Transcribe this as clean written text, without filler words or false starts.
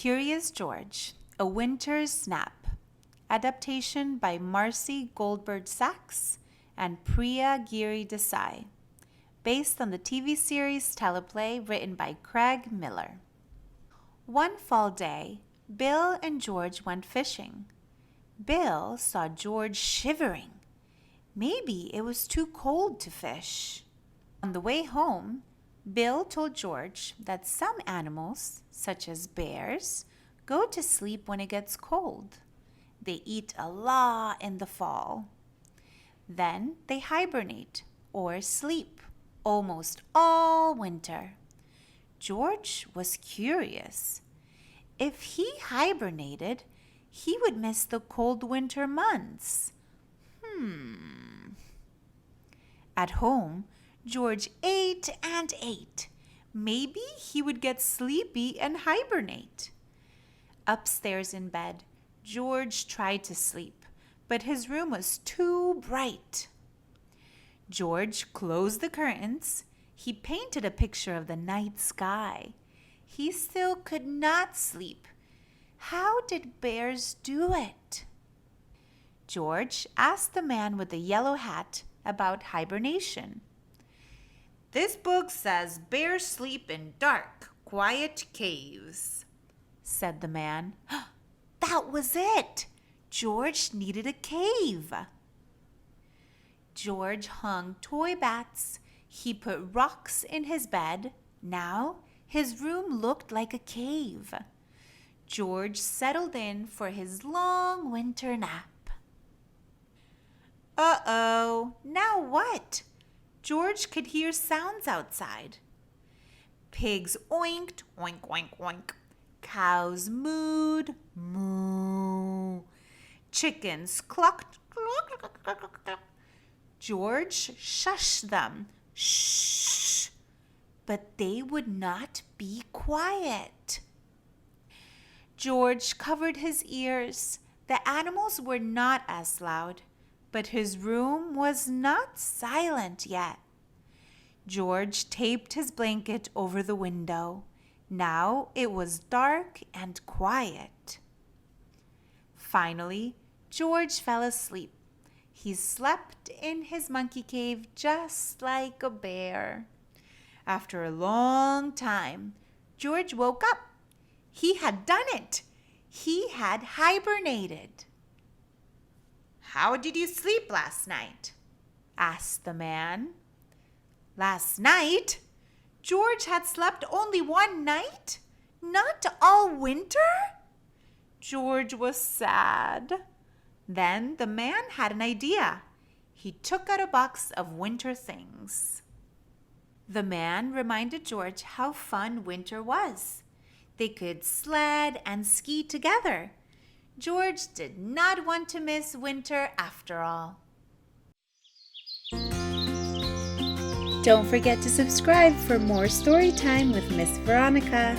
Curious George, A Winter's Nap. Adaptation by Marcy Goldberg and Priya Giri Desai. Based on the TV series Teleplay written by Craig Miller. One fall day, Bill and George went fishing. Bill saw George shivering. Maybe it was too cold to fish. On the way home, Bill told George that some animals, such as bears, go to sleep when it gets cold. They eat a lot in the fall. Then they hibernate or sleep almost all winter. George was curious. If he hibernated, he would miss the cold winter months. At home, George ate and ate. Maybe he would get sleepy and hibernate. Upstairs in bed, George tried to sleep, but his room was too bright. George closed the curtains. He painted a picture of the night sky. He still could not sleep. How did bears do it? George asked the man with the yellow hat about hibernation. "This book says bears sleep in dark, quiet caves," said the man. That was it! George needed a cave. George hung toy bats. He put rocks in his bed. Now his room looked like a cave. George settled in for his long winter nap. Uh-oh, now what? George could hear sounds outside. Pigs oinked, oink, oink, oink. Cows mooed, moo. Chickens clucked, cluck, cluck, cluck, cluck, cluck. George shushed them, shh. But they would not be quiet. George covered his ears. The animals were not as loud, but his room was not silent yet. George taped his blanket over the window. Now it was dark and quiet. Finally, George fell asleep. He slept in his monkey cave just like a bear. After a long time, George woke up. He had done it. He had hibernated. "How did you sleep last night?" asked the man. Last night? George had slept only one night? Not all winter? George was sad. Then the man had an idea. He took out a box of winter things. The man reminded George how fun winter was. They could sled and ski together. George did not want to miss winter after all. Don't forget to subscribe for more story time with Ms. Veronica.